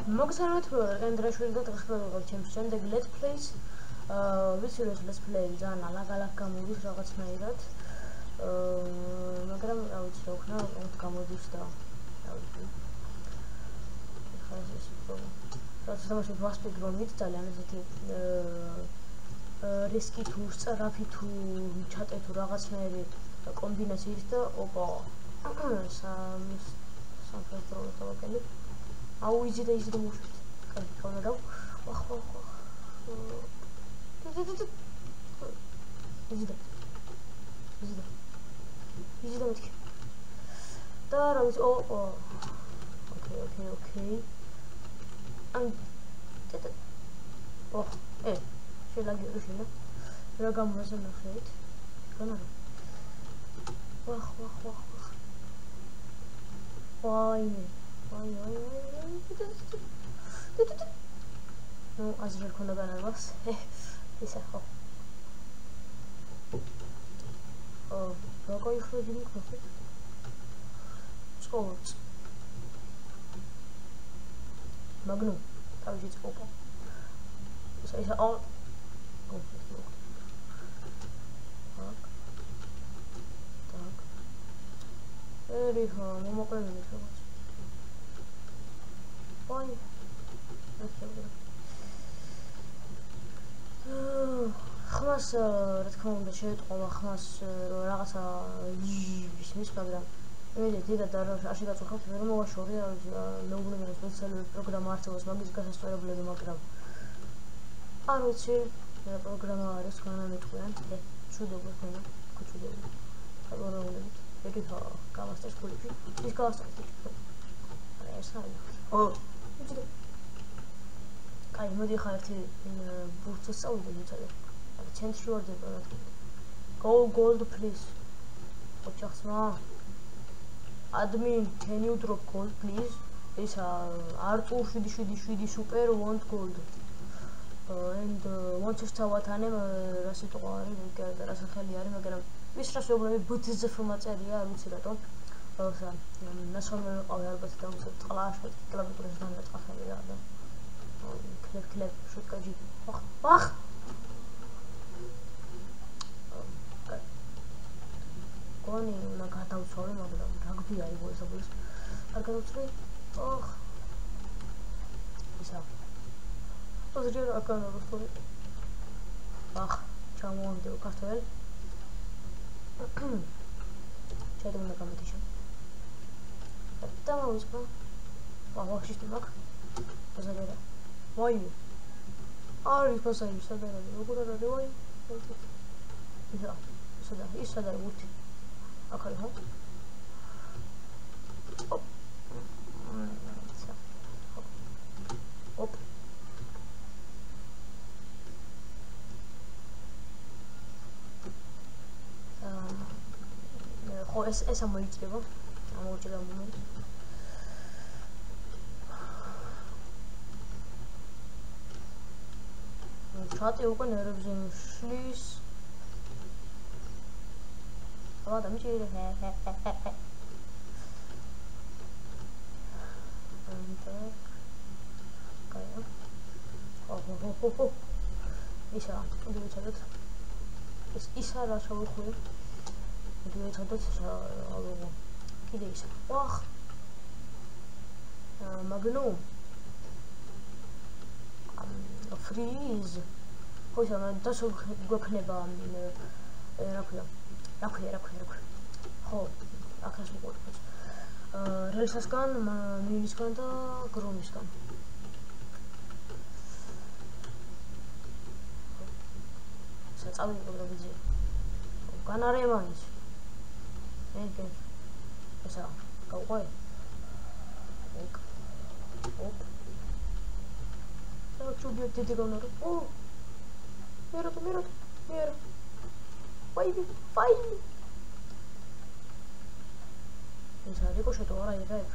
მოგესალმებით ანდრეშვილი და დღესდღეობით ჩემს შემდეგ let's plays ვიცი რომ let's play ძალიან ალაგ-ალაგ გამოდის რაღაცნაირად მაგრამ რა ვიცი რა ვქნა რომ გამოდის და რა ვიცი ხა ეს პრობლემა რაც ვასპიკ რომით ძალიან ესეთი რისკი თუ სწრაფი თუ ჩატე თუ რაღაცნაირი კომბინაციით და ოპა სამფერდო დავაკელი აუ იზი და მოვშვით. კარგი, ხონა და ვახ. იზი და მეთქი. და რა ვიცი, ოკეი. ან შელაგიო შენა. რა გამოზე ნახეთ? განა. ვახ. ვაიმე. Ну, азер ქონდა განარბას. ისა ხო. როგორ იხრები მიქროფონი? წოც. მაგნუ, თავში წოპა. ისა так. ერიხო, მომოყენები რაღაც. Ой. ხმას რა თქმა უნდა შეეტყობა ხმას რომ რაღაცა ისმის მაგრამ მე დიდად არ შეგაწუხებთ მე რომ მოვაშორე მეუბნები რომ სპეციალური პროგრამა არსებობს მაგის გასასწორებლად მაგრამ არ ვიცი რა პროგრამა არის განამეტყვიან ჩუდობა ხონა კუჩუდობა ხალხურებით ეგეთო გავასწრებს ფულებში ის გავასწრებს ეს არის კაი მოდი ხა ერთი ბურთს წავიდე მიწადე ცენტრი ვარდება რა თქმა უნდა go gold please ოჩახსმა admin can you drop gold please ისა არტურ 777 super want gold and want to start ane რა სიტყვა არის და რა სახელი არის მაგრამ ვის რას ვეუბნები ბუთიზ ფორმაწერია არ ვიცი რატომ ხა ნასვამი ვიყავი ალბათ და უცებ წყლაში კილომეტრებს დამეწყახები რა და კლებ შუტკაჯი ვახ გონი მაგათავცოვე მაგრამ რაგბი არის მოსაბლის არ გადავწრი ისა ოზრე რა κάνω როსტოვი ვახ ჩამოვამდე ქართველ ჩადმონა გამეთიშა და მოვისპო ვახში თმაკ ბაზარია ვაი არის ბაზარი სადაა როგორ არის ვაი ის სადაა უთი აქ არის ხო ოპ ხო ეს ამოიწება მომენტ ჩატე უკვე ნერვებზე შლის აბა და მიჭირე ისა უნდა ვიცოდეთ ისა რა შევხვი უნდა ვიცოდეთ ალბათ კიდე ისა ვახ მაგნუ freeze ხო ისა და გვექნება რა ქვია ხო აქაც მოყვებით რელსასგან მინისგან და გრომისგან საწავი პროგრამაზე განარევანის ეგ ესა გავყვე ოპ ჩუბი დიდი გონორო მეროთ ვაი ეს არის კოშეტო არა ეგ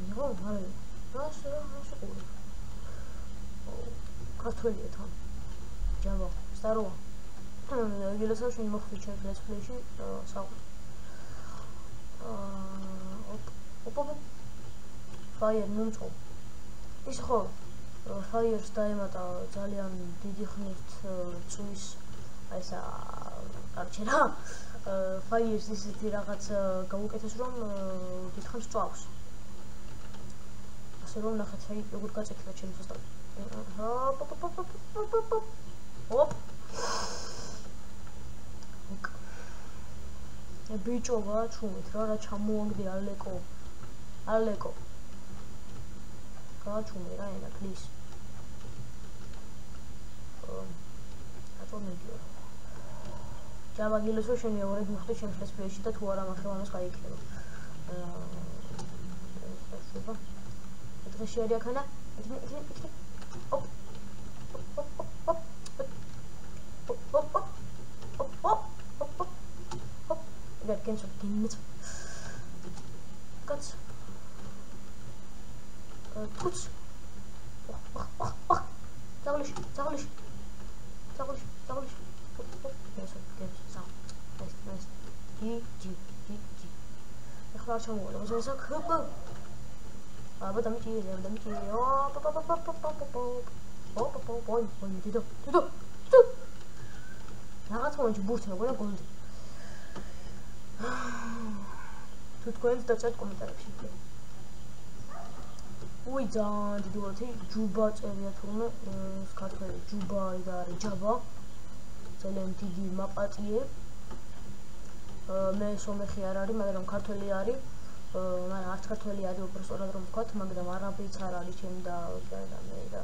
ნიღო ვაი რასო ყური ქართველია თან ჯამა სტარო გილოსავში მოხდი ჩემს let's play-ში საუბრ ოპ ფაიერ მომწყო ის ხო Fires დაემატა ძალიან დიდი ხნით წვის აი ესა კარჩე რა Fires ისეთი რაღაც გაუკეთეს რომ დიდხანს წვავს ასე რომ ნახეთ აი როგორ გაწექდა ჩემს სასტავი ოპ ბიჭო გაჩუმით რა ჩამოაგდე ალეკო გაჩუმე რა ენა პლის ატომედიო ჯავაგილოს შენ მეორე მოხდა ჩემს ფესპეში და თუ არა მახევანოს გაიქნებო შეიძლება დღეში არის ახანა Wer kennt schon den mit? Ganz. Putz. Saulich. Ja, so, geht so. Nice. G. Ich war schon mal, was ist das? Kuppe. Aber damit hier. Oh, რაღაც მომენტში ბურთი მოგონა გოლდი. თუ თქვენ დაწერთ კომენტარებში. უი ძალიან დიდი ვარდი ჯუბა წერია თურმე საქართველოს ჯუბა და არის ჯაბა. ძალიან დიდი მაპატიე. მე სომეხი არ არის, მაგრამ ქართველი არის. მაგრამ არც ქართველი არის უბრალოდ რომ ვთქვათ, მაგრამ არაბიც არ არის ჩემ და მე და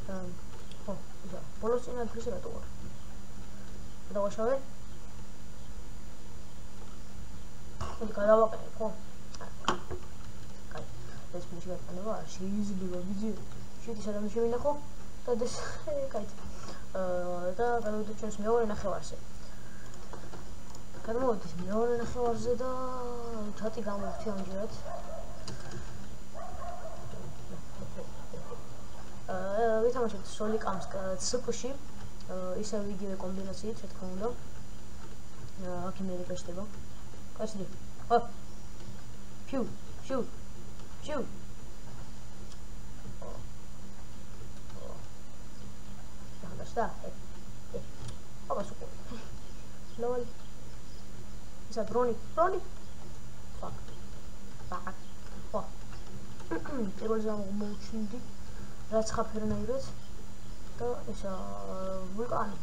და ბოლოს წინა ფრის რატო ვარ? დავაშავე? გადავაყენე, ხო? კაი. ეს ფიში გატანება არ შეიძლება ვიზი. შედი სადამი შევინახო და ეს კაი. და გადავიდეთ ჩვენს მეორე ნახევარზე. გადმოვიდეს მეორე ნახევარზე და ჩატი გამოვთი ამჯერად. ვითამაშებთ სოლიკამსკ ცპში ისევ იგივე კომბინაციით რა თქმა უნდა აქ იმედი გაჩნდება კაცი ოპ ფიუ და აბა სულ ლოლ ისა დრონი ფაკ ო პირველ ზამო მოუჩნდი რაც ხაფერნაირად და ესა ვულკანი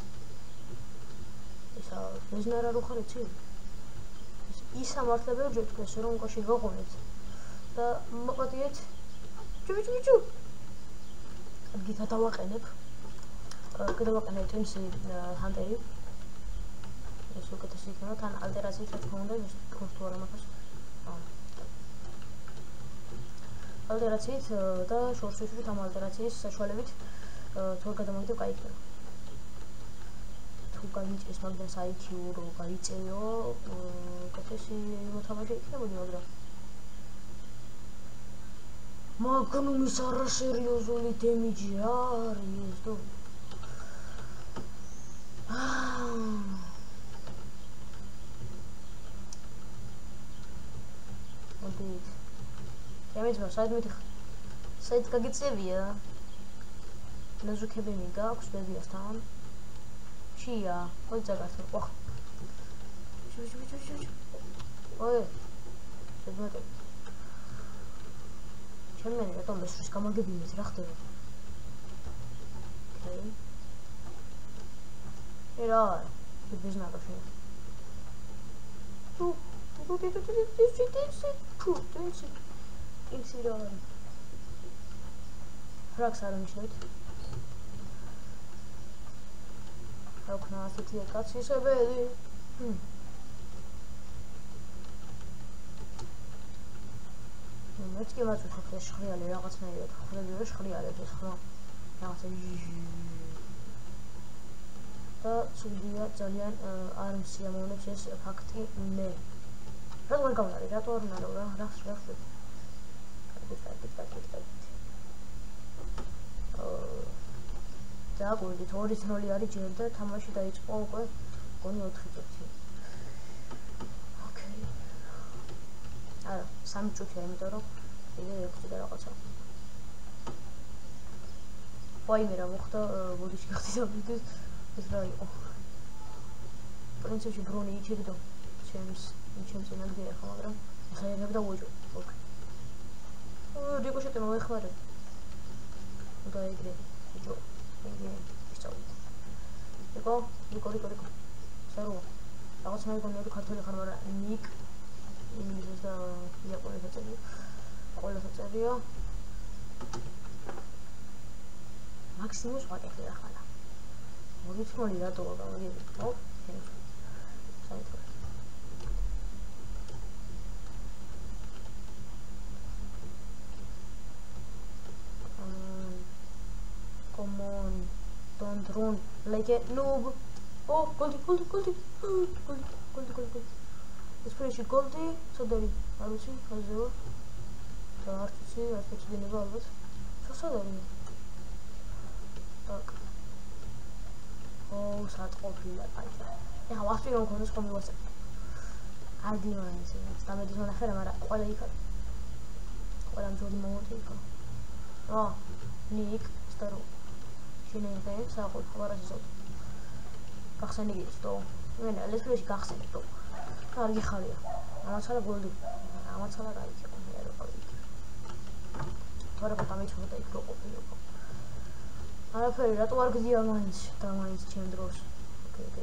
ესა ბეზნარა რო ხარ იცი ის ამართლებელ ჯეთქეს რომ ყოში ვაღონეთ და მოპატიეთ ჯუჯუჯუ ადგით დავაყენებ გადავაყენებ ტვინსი ჰანტერი ეს უკეთესი იქნება თან ალტერაციით რა თქმა უნდა ის თქოს თუ არა მაგას ალტერაციით და შორსვისით ამ ალტერაციის საშუალებით თუ გადამოვიდებ გაიქნება. თუ გაიწეს მაგას IQ რო გაიწეო, კეთესი მოთამაშე იქნებოდი, მაგრამ ის არასერიოზული დემიჯი არის, თუ მოდით ჩემეცმა საით გაგიწევია ნაზუქებენი გაქვს ბებიასთან ჩია ხო ზაგასო ხო ой შეგმატე ჩემენ რატომ ეს გამაგებინეთ რა ხდება ოკეი ერა ბიზნესა შე თუ ინსირორი ფრაქს არ მიჩნევთ ოკნა ასეთი კაცი შევედი მეც კი მაწუხებ ეს შხრიალი რაღაცნაირად ხვდები რომ შხრიალებს ეს ხო რაღაცა და სულდია ძალიან არ მსიამოვნებს ეს ფაქტი მე რატომ არ გავარი რატო არ უნდა რა და გულით 2-0 არის ჯერ და თამაში დაიწყო უკვე გონი 4-1 ოკეი არა 3 წუთია იმიტომ რომ კიდე 6 და რაღაცა. ვაიმე რა მოხდა ბოდიში გახდიდა ეს რა იყო. პრინციპში ბრუნი იქიდო ჩემს წინამდე ახლა მაგრამ ახლა ერებდა უეჭო. ოკეი. რიკოშეტი მოეხმარე. და ეგრე იჯო. ეგრე ისწავლეთ. ეკო. სარო. რაღაცნაირად გონია თუ ქართული ხარ მაგრამ ნიკ ინგლისურს და იაპონურს წერია. ყველას წერია. მაქსიმუმს ვაკეთე ახლა. მოგიწმული რატოა გამოდიები? ხო? საერთოდ. Come on, don't run like a noob. Oh, Goldie. Especially Goldie, სადარი? არ ვიცი, აზევა. და არ ვიცი, არ შეჭდება ალბათ. სადარი? Так. Oh, sad ყოფილა, აიცა. ეხლა ვახტი რომ ქონდეს ხომ მივასწრებ. კარგი მაინც, დამედის მონახე რა, მაგრამ ყველა იქა. ყველა მძური მომენტი იქა. რა, ნიკ, სტარო. შენეზე საყოველთაოდ ხوارაში ზოთ. გახსენი გიწდო. მე ლესფრეში გახსენი თო. კარგი ხარია. ამაცალა გოლდი. ამაცალა რა იქ იყო მე რა ყავი. თორე გამიჩვენა იქ რო ყოფილიყო. არაფერი რატო არ გზია მაინც და მაინც ჩემ დროს. ოკეი.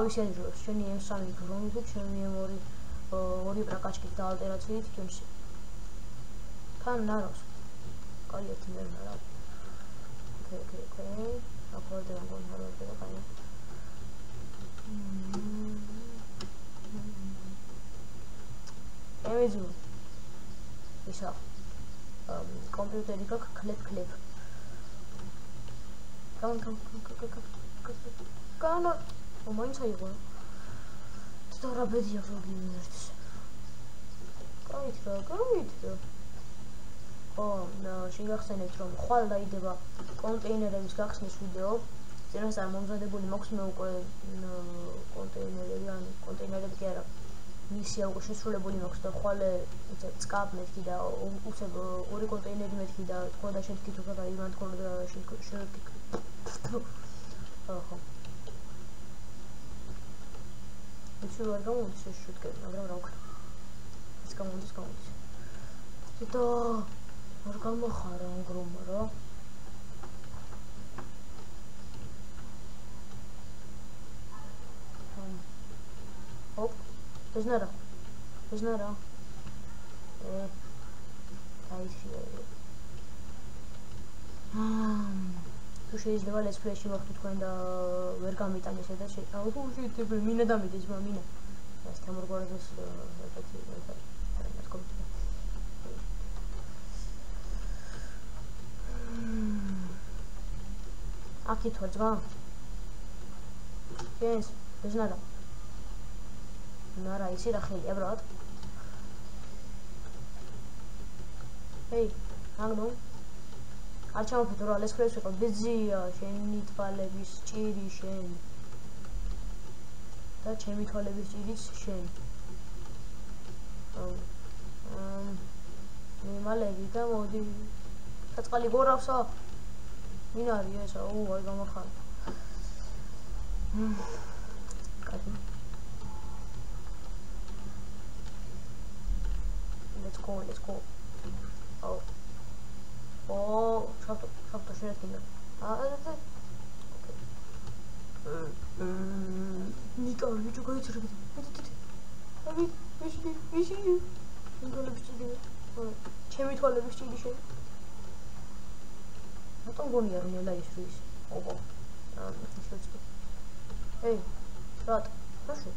ის ეძროს შენი M3 გრომი თუ ჩემი M2 ორი პრაკაჩკით და ალტერაციით ჩემში. თან ნაროს. კაი ერთი მე რა. ოკეი. აპოლდე გამონარო და კაი. ემიზუ. ისა. კომპიუტერი გაკ კლებ. Κάνω. Ο μόνος αγίγω. Τι τώρα παιδιά αυτό γίνεται. Καλύτερα. შეგახსენებთ რომ ხვალ დაიდება კონტეინერების გახსნის ვიდეო. წინასწარ მომზადებული მაქვს მე უკვე კონტეინერები ან კონტეინერები კი არა. მისია უკვე შესრულებული მაქვს და ხვალ წკაპ მეთქი და უცებ ორი კონტეინერი მეთქი და თქვა და შეთქი თუ და იმან თქვა და შეთქი. ხო. ეს ვარ გამოდის ეს შეთქი, მაგრამ რა ვქნა. ეს გამოდის. და არ გამოხარა ამგრომა რა. ოპ, ეს ნარა. დაიჭირე. თუ შეიძლება let's play-ში მოხდეთ თქვენ და ვერ გამიტანეს და შეიძლება მინა დამიდეს მინა. ეს თემურგორდეს ესეთი აქ ითვა ძმა? ეს ნარა. ნარა იცი რა ხელია ბრატ? ჰეი, აგნო. არ ჩამოფეთო რა ლესქრეს ვიყო ბიზია შენი თვალების ჭირი შენ. და ჩემი თვალების ჭირიც შენ. მალები და მოდი. საწყალი გორავსა? ვინ არის ეს? აი გამახარ. კაი. Let's go. Oh, შავტო შეიძლება. Okay. ნიკა ვიჯო გაიცრები. აი, ვიში. თვალების ჭირი. ჩემი თვალების ჭირი შენ. რატომ გონია რომ ელა ის რუის? ოპო. შეიძლება. ეი, რატო? რაშო?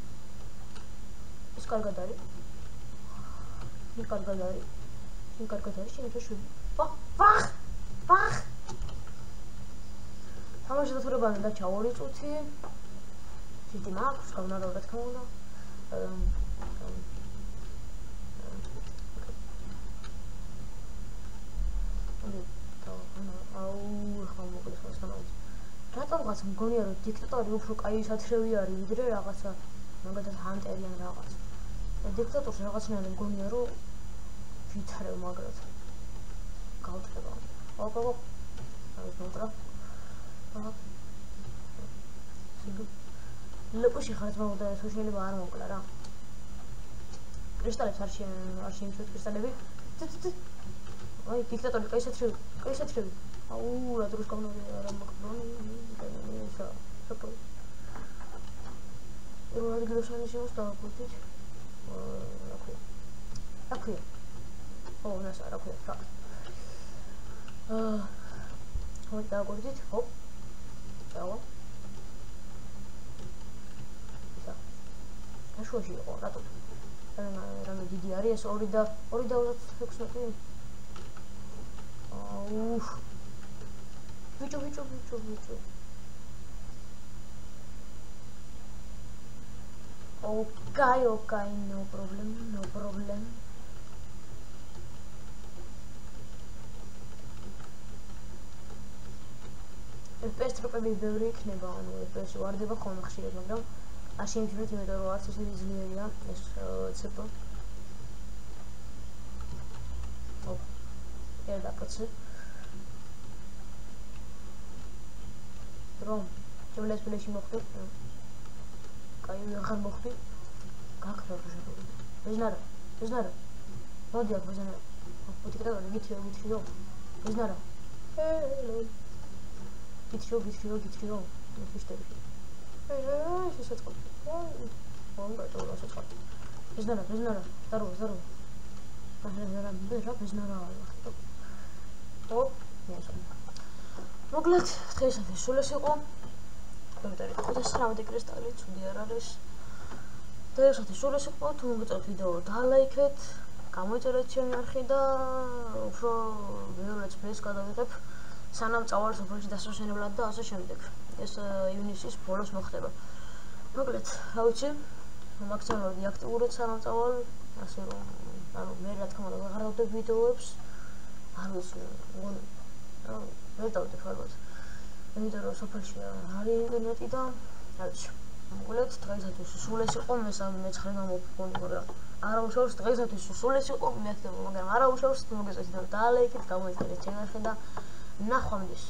ის კარგად არის? კარგად არის შენ შეშვი. ვახ. თამაში დათურება უნდა ჩა 2 წუთი. დიდი მაქვს, გავნარო რა თქმა უნდა. რატომღაც მგონია რომ დიქტატორი უფრო კაი სათრევი არის ვიდრე რაღაცა მაგალითად ჰანტერი ან რაღაც. დიქტატორს რაღაცნაირად მგონია რომ გავთხრევ მაგრად. გავთხრება. ოპ. აი მოტრა. აჰა. ლეპუში ხარ თმაუდა თუ შეიძლება არ მოკლა რა. კრისტალებს არ შეიმჩვევთ კრისტალები. აი დიქტატორი კაისათრივი. აუ რა დროს გამოვიდა რა მოკრონი ესა. საპო. რო ადგილოსანი შევს დავაკვირდით. რა ქვია? ო, ნასა რა ქვია? ხო დავაკვირდით. ხო. დავა. შუაში იყო რატო? რამე დიდი არის ეს 2.26 აუ ვიჭო Okay, no problem. FPS ტროპები ბევრი იქნება, ანუ FPS ვარდება ხოლმე ხშირად, მაგრამ არ შეიმჩნევთ, იმიტომ რომ არც ისეთი ძლიერია ეს CPU. ერდა პროცესი. რომ შემიძლია ფლეში მოხდე. კაი, აღარ მოხდი. გაქრა ბჟები. ბეჟნარა. მოდი აქ ბეჟნარა. უთიქრა გითხრიო. ბეჟნარა. ჰელო. გითხრიო. ფიშტები. შეცოცხლე. მომბატო შეცოცხლე. ბეჟნარა. დარო. ბეჟნარა. ო, ნეშო. მოკლედ, დღეისათვის სულ ეს იყო. კომენტარი 19 კრისტალი, ცუდი არ არის. დღეისათვის სულ ეს იყო. თუ მოგეწონათ ვიდეო, დალაიქეთ, გამოიწერეთ ჩემი არხი და უფრო ბევრ let's-plays გადავიღებ. სანამ წავალ სოფელში დასასვენებლად და ასე შემდეგ. ეს ივნისის ბოლოს მოხდება. მოკლედ, რა ვიცი, მაქსიმალურად აქტიურად სანამ წავალ, ასე რომ, ანუ მე რა თქმა უნდა აღარ დავდებ ვიდეოებს. არ ვიცი, ვერ დავდებ ალბათ. იმიტომ რომ სოფელში არის ინტერნეტი და რა ვიცი. მოკლედ, დღეისათვის სულ ეს იყო, მე-9 გამოფონი, მაგრამ არ უშავს დღეისათვის სულ ეს იყო, მე აქტიურად, მაგრამ არ უშავს თუ მოგეწონათ და ლაიქით, გამოიწერეთ ჩემი არხი და ნახვამდის.